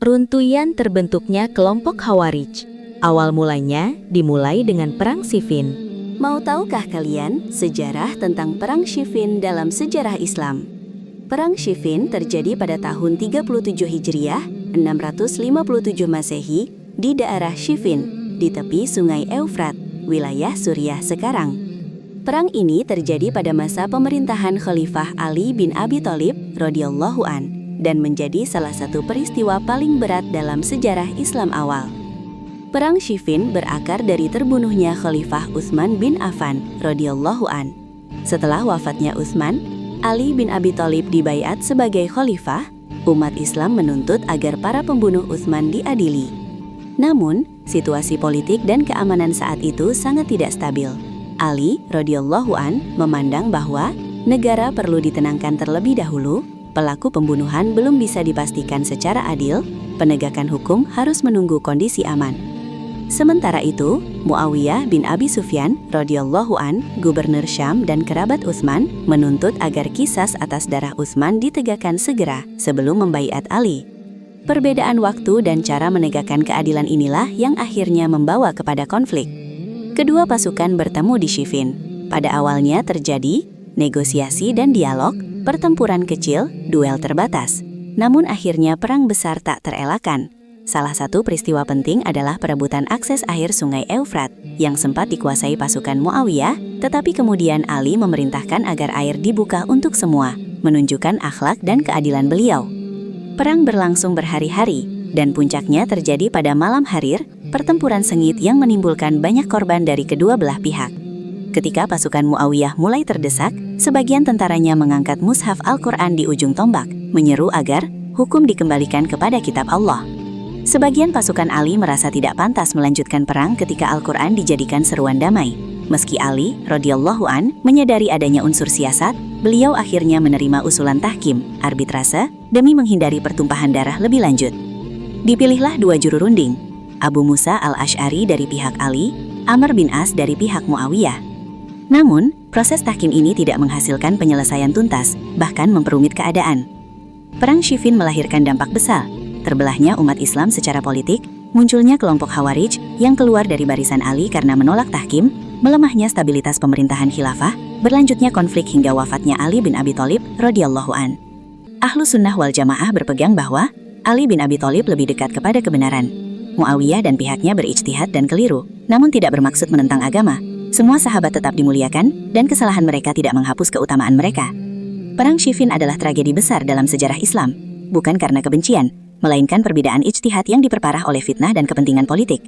Runtuyan terbentuknya kelompok Khawarij. Awal mulanya dimulai dengan Perang Siffin. Mau tahukah kalian sejarah tentang Perang Siffin dalam sejarah Islam? Perang Siffin terjadi pada tahun 37 Hijriah, 657 Masehi, di daerah Siffin, di tepi Sungai Eufrat, wilayah Suriah sekarang. Perang ini terjadi pada masa pemerintahan Khalifah Ali bin Abi Thalib radhiyallahu an dan menjadi salah satu peristiwa paling berat dalam sejarah Islam awal. Perang Siffin berakar dari terbunuhnya Khalifah Utsman bin Affan radhiyallahu an. Setelah wafatnya Utsman, Ali bin Abi Thalib dibaiat sebagai khalifah. Umat Islam menuntut agar para pembunuh Utsman diadili. Namun, situasi politik dan keamanan saat itu sangat tidak stabil. Ali radhiyallahu an memandang bahwa negara perlu ditenangkan terlebih dahulu, pelaku pembunuhan belum bisa dipastikan secara adil, penegakan hukum harus menunggu kondisi aman. Sementara itu, Muawiyah bin Abi Sufyan radhiyallahu an, gubernur Syam dan kerabat Utsman, menuntut agar qisas atas darah Utsman ditegakkan segera sebelum membaiat Ali. Perbedaan waktu dan cara menegakkan keadilan inilah yang akhirnya membawa kepada konflik. Kedua pasukan bertemu di Siffin. Pada awalnya terjadi negosiasi dan dialog, pertempuran kecil, duel terbatas. Namun akhirnya perang besar tak terelakkan. Salah satu peristiwa penting adalah perebutan akses air Sungai Eufrat yang sempat dikuasai pasukan Muawiyah, tetapi kemudian Ali memerintahkan agar air dibuka untuk semua, menunjukkan akhlak dan keadilan beliau. Perang berlangsung berhari-hari, dan puncaknya terjadi pada malam Harir, pertempuran sengit yang menimbulkan banyak korban dari kedua belah pihak. Ketika pasukan Muawiyah mulai terdesak, sebagian tentaranya mengangkat mushaf Al-Quran di ujung tombak, menyeru agar hukum dikembalikan kepada kitab Allah. Sebagian pasukan Ali merasa tidak pantas melanjutkan perang ketika Al-Quran dijadikan seruan damai. Meski Ali radhiyallahu an menyadari adanya unsur siasat, beliau akhirnya menerima usulan tahkim, arbitrase, demi menghindari pertumpahan darah lebih lanjut. Dipilihlah dua juru runding, Abu Musa al-Asy'ari dari pihak Ali, Amr bin As dari pihak Muawiyah. Namun, proses tahkim ini tidak menghasilkan penyelesaian tuntas, bahkan memperumit keadaan. Perang Siffin melahirkan dampak besar, terbelahnya umat Islam secara politik, munculnya kelompok Khawarij yang keluar dari barisan Ali karena menolak tahkim, melemahnya stabilitas pemerintahan khilafah, berlanjutnya konflik hingga wafatnya Ali bin Abi Thalib radhiyallahu an. Ahlus Sunnah wal Jamaah berpegang bahwa Ali bin Abi Thalib lebih dekat kepada kebenaran. Muawiyah dan pihaknya berijtihad dan keliru, namun tidak bermaksud menentang agama. Semua sahabat tetap dimuliakan, dan kesalahan mereka tidak menghapus keutamaan mereka. Perang Siffin adalah tragedi besar dalam sejarah Islam, bukan karena kebencian, melainkan perbedaan ijtihad yang diperparah oleh fitnah dan kepentingan politik.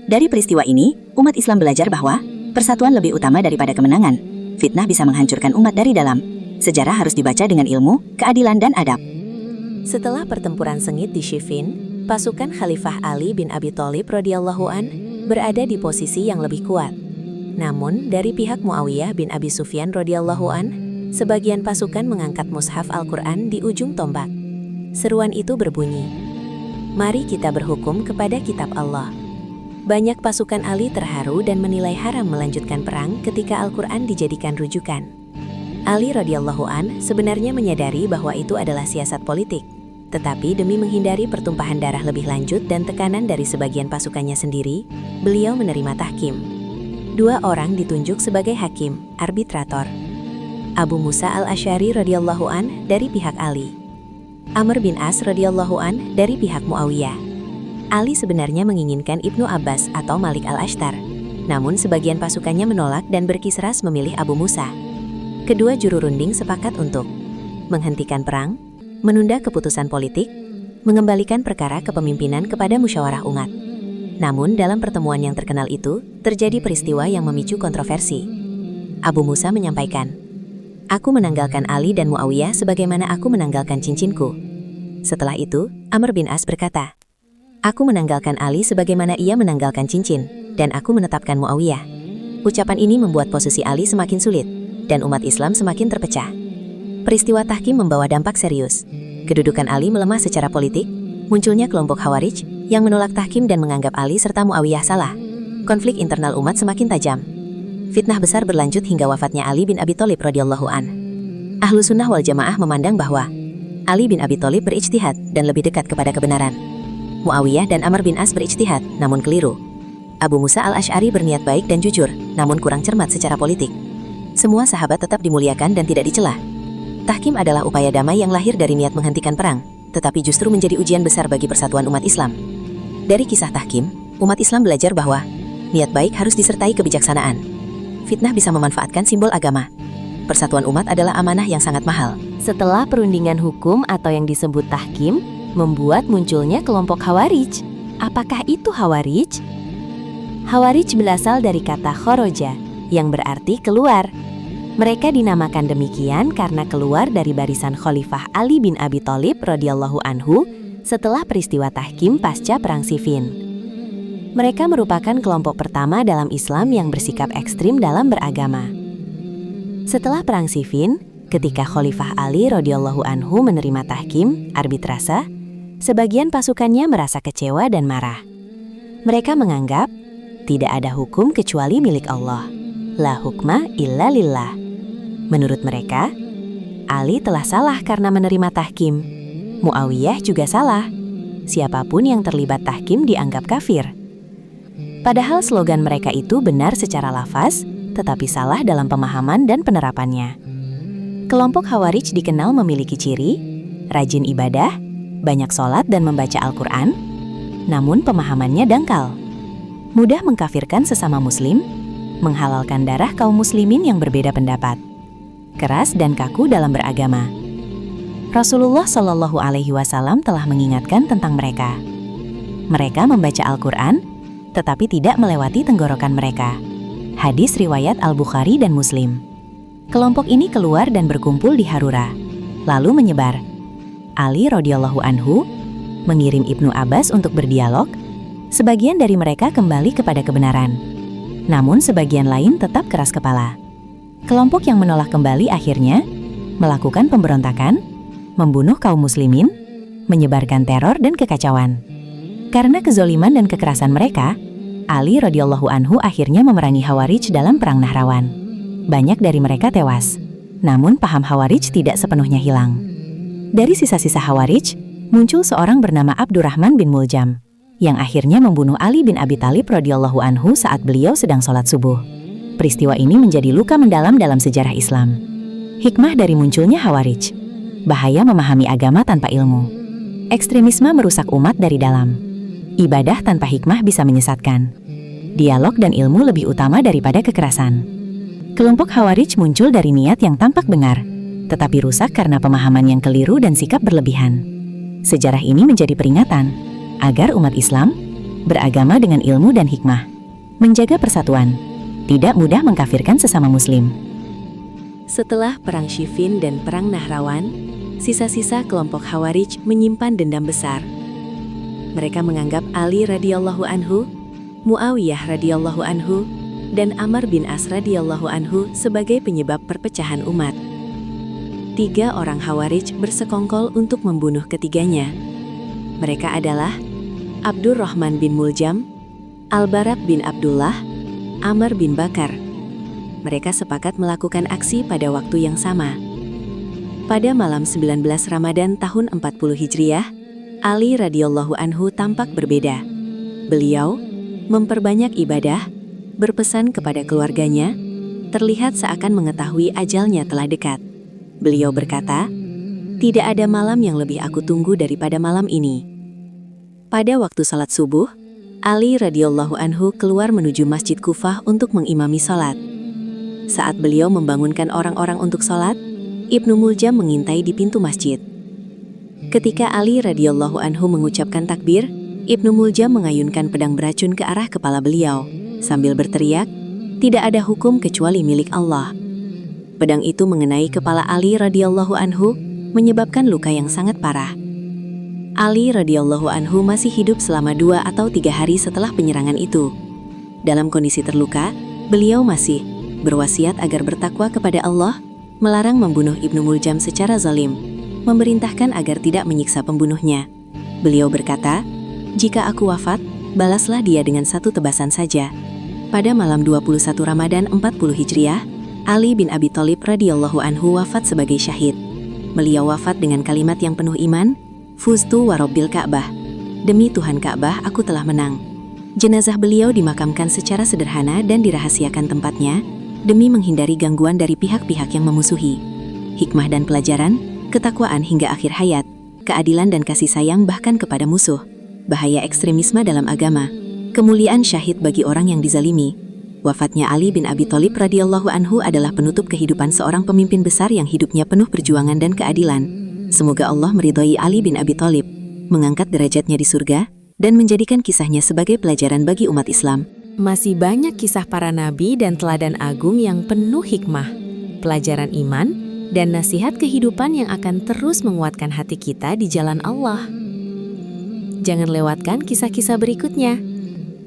Dari peristiwa ini, umat Islam belajar bahwa persatuan lebih utama daripada kemenangan. Fitnah bisa menghancurkan umat dari dalam. Sejarah harus dibaca dengan ilmu, keadilan, dan adab. Setelah pertempuran sengit di Siffin, pasukan Khalifah Ali bin Abi Thalib radhiyallahu an berada di posisi yang lebih kuat. Namun, dari pihak Muawiyah bin Abi Sufyan radhiyallahu an, sebagian pasukan mengangkat mushaf Al-Quran di ujung tombak. Seruan itu berbunyi, "Mari kita berhukum kepada kitab Allah." Banyak pasukan Ali terharu dan menilai haram melanjutkan perang ketika Al-Quran dijadikan rujukan. Ali radhiyallahu an sebenarnya menyadari bahwa itu adalah siasat politik, tetapi demi menghindari pertumpahan darah lebih lanjut dan tekanan dari sebagian pasukannya sendiri, beliau menerima tahkim. Dua orang ditunjuk sebagai hakim, arbitrator. Abu Musa al-Asy'ari radhiyallahu an dari pihak Ali. Amr bin As radhiyallahu an dari pihak Muawiyah. Ali sebenarnya menginginkan Ibnu Abbas atau Malik al-Ashtar, namun sebagian pasukannya menolak dan berkisras memilih Abu Musa. Kedua juru runding sepakat untuk menghentikan perang, menunda keputusan politik, mengembalikan perkara kepemimpinan kepada musyawarah umat. Namun dalam pertemuan yang terkenal itu, terjadi peristiwa yang memicu kontroversi. Abu Musa menyampaikan, "Aku menanggalkan Ali dan Muawiyah sebagaimana aku menanggalkan cincinku." Setelah itu, Amr bin As berkata, "Aku menanggalkan Ali sebagaimana ia menanggalkan cincin, dan aku menetapkan Muawiyah." Ucapan ini membuat posisi Ali semakin sulit, dan umat Islam semakin terpecah. Peristiwa tahkim membawa dampak serius. Kedudukan Ali melemah secara politik, munculnya kelompok Khawarij yang menolak tahkim dan menganggap Ali serta Muawiyah salah. Konflik internal umat semakin tajam. Fitnah besar berlanjut hingga wafatnya Ali bin Abi Thalib radhiyallahu an. Ahlus Sunnah wal Jamaah memandang bahwa Ali bin Abi Thalib berijtihad dan lebih dekat kepada kebenaran. Muawiyah dan Amr bin As berijtihad, namun keliru. Abu Musa al-Asy'ari berniat baik dan jujur, namun kurang cermat secara politik. Semua sahabat tetap dimuliakan dan tidak dicela. Tahkim adalah upaya damai yang lahir dari niat menghentikan perang, tetapi justru menjadi ujian besar bagi persatuan umat Islam. Dari kisah Tahkim, umat Islam belajar bahwa niat baik harus disertai kebijaksanaan. Fitnah bisa memanfaatkan simbol agama. Persatuan umat adalah amanah yang sangat mahal. Setelah perundingan hukum atau yang disebut tahkim, membuat munculnya kelompok Khawarij. Apakah itu Khawarij? Khawarij berasal dari kata khoroja, yang berarti keluar. Mereka dinamakan demikian karena keluar dari barisan Khalifah Ali bin Abi Thalib radhiyallahu anhu setelah peristiwa tahkim pasca Perang Siffin. Mereka merupakan kelompok pertama dalam Islam yang bersikap ekstrim dalam beragama. Setelah Perang Siffin, ketika Khalifah Ali radhiyallahu anhu menerima tahkim, arbitrase, sebagian pasukannya merasa kecewa dan marah. Mereka menganggap tidak ada hukum kecuali milik Allah. La hukma illa lillah. Menurut mereka, Ali telah salah karena menerima tahkim. Muawiyah juga salah. Siapapun yang terlibat tahkim dianggap kafir. Padahal slogan mereka itu benar secara lafaz, tetapi salah dalam pemahaman dan penerapannya. Kelompok Khawarij dikenal memiliki ciri rajin ibadah, banyak sholat dan membaca Al-Quran, namun pemahamannya dangkal. Mudah mengkafirkan sesama muslim, menghalalkan darah kaum muslimin yang berbeda pendapat, keras dan kaku dalam beragama. Rasulullah Shallallahu Alaihi Wasallam telah mengingatkan tentang mereka. Mereka membaca Al-Quran, tetapi tidak melewati tenggorokan mereka. Hadis riwayat Al-Bukhari dan Muslim. Kelompok ini keluar dan berkumpul di Harura, lalu menyebar. Ali radhiyallahu anhu mengirim Ibnu Abbas untuk berdialog. Sebagian dari mereka kembali kepada kebenaran, namun sebagian lain tetap keras kepala. Kelompok yang menolak kembali akhirnya melakukan pemberontakan, membunuh kaum muslimin, menyebarkan teror dan kekacauan. Karena kezoliman dan kekerasan mereka, Ali radhiyallahu anhu akhirnya memerangi Khawarij dalam Perang Nahrawan. Banyak dari mereka tewas, namun paham Khawarij tidak sepenuhnya hilang. Dari sisa-sisa Khawarij, muncul seorang bernama Abdurrahman bin Muljam, yang akhirnya membunuh Ali bin Abi Thalib radhiyallahu anhu saat beliau sedang sholat subuh. Peristiwa ini menjadi luka mendalam dalam sejarah Islam. Hikmah dari munculnya Khawarij: bahaya memahami agama tanpa ilmu. Ekstremisme merusak umat dari dalam. Ibadah tanpa hikmah bisa menyesatkan. Dialog dan ilmu lebih utama daripada kekerasan. Kelompok Khawarij muncul dari niat yang tampak benar, tetapi rusak karena pemahaman yang keliru dan sikap berlebihan. Sejarah ini menjadi peringatan agar umat Islam beragama dengan ilmu dan hikmah, menjaga persatuan, tidak mudah mengkafirkan sesama muslim. Setelah Perang Siffin dan Perang Nahrawan, sisa-sisa kelompok Khawarij menyimpan dendam besar. Mereka menganggap Ali radhiyallahu anhu, Muawiyah radhiyallahu anhu, dan Amr bin As radhiyallahu anhu sebagai penyebab perpecahan umat. 3 orang Khawarij bersekongkol untuk membunuh ketiganya. Mereka adalah Abdurrahman bin Muljam, Al-Barak bin Abdullah, Amr bin Bakar. Mereka sepakat melakukan aksi pada waktu yang sama. Pada malam 19 Ramadan tahun 40 Hijriah, Ali radhiyallahu anhu tampak berbeda. Beliau memperbanyak ibadah, berpesan kepada keluarganya, terlihat seakan mengetahui ajalnya telah dekat. Beliau berkata, "Tidak ada malam yang lebih aku tunggu daripada malam ini." Pada waktu salat subuh, Ali radhiyallahu anhu keluar menuju Masjid Kufah untuk mengimami salat. Saat beliau membangunkan orang-orang untuk salat, Ibnu Muljam mengintai di pintu masjid. Ketika Ali radhiyallahu anhu mengucapkan takbir, Ibnu Muljam mengayunkan pedang beracun ke arah kepala beliau, sambil berteriak, "Tidak ada hukum kecuali milik Allah." Pedang itu mengenai kepala Ali radhiyallahu anhu, menyebabkan luka yang sangat parah. Ali radhiyallahu anhu masih hidup selama 2 atau 3 hari setelah penyerangan itu. Dalam kondisi terluka, beliau masih berwasiat agar bertakwa kepada Allah, melarang membunuh Ibnu Muljam secara zalim, memerintahkan agar tidak menyiksa pembunuhnya. Beliau berkata, "Jika aku wafat, balaslah dia dengan 1 tebasan saja." Pada malam 21 Ramadan 40 Hijriah, Ali bin Abi Thalib radhiyallahu anhu wafat sebagai syahid. Beliau wafat dengan kalimat yang penuh iman, "Fuztu wa Rabbil Ka'bah." Demi Tuhan Ka'bah, aku telah menang. Jenazah beliau dimakamkan secara sederhana dan dirahasiakan tempatnya, demi menghindari gangguan dari pihak-pihak yang memusuhi. Hikmah dan pelajaran, ketakwaan hingga akhir hayat, keadilan dan kasih sayang bahkan kepada musuh, bahaya ekstremisme dalam agama, kemuliaan syahid bagi orang yang dizalimi. Wafatnya Ali bin Abi Thalib radhiyallahu anhu adalah penutup kehidupan seorang pemimpin besar yang hidupnya penuh perjuangan dan keadilan. Semoga Allah meridhai Ali bin Abi Thalib, mengangkat derajatnya di surga, dan menjadikan kisahnya sebagai pelajaran bagi umat Islam. Masih banyak kisah para nabi dan teladan agung yang penuh hikmah, pelajaran iman, dan nasihat kehidupan yang akan terus menguatkan hati kita di jalan Allah. Jangan lewatkan kisah-kisah berikutnya.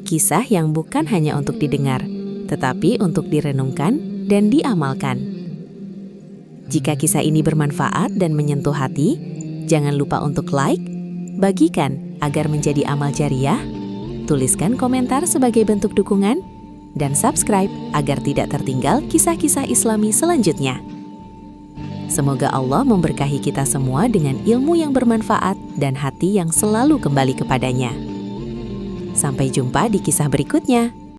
Kisah yang bukan hanya untuk didengar, tetapi untuk direnungkan dan diamalkan. Jika kisah ini bermanfaat dan menyentuh hati, jangan lupa untuk like, bagikan agar menjadi amal jariah, tuliskan komentar sebagai bentuk dukungan, dan subscribe agar tidak tertinggal kisah-kisah Islami selanjutnya. Semoga Allah memberkahi kita semua dengan ilmu yang bermanfaat dan hati yang selalu kembali kepadanya. Sampai jumpa di kisah berikutnya.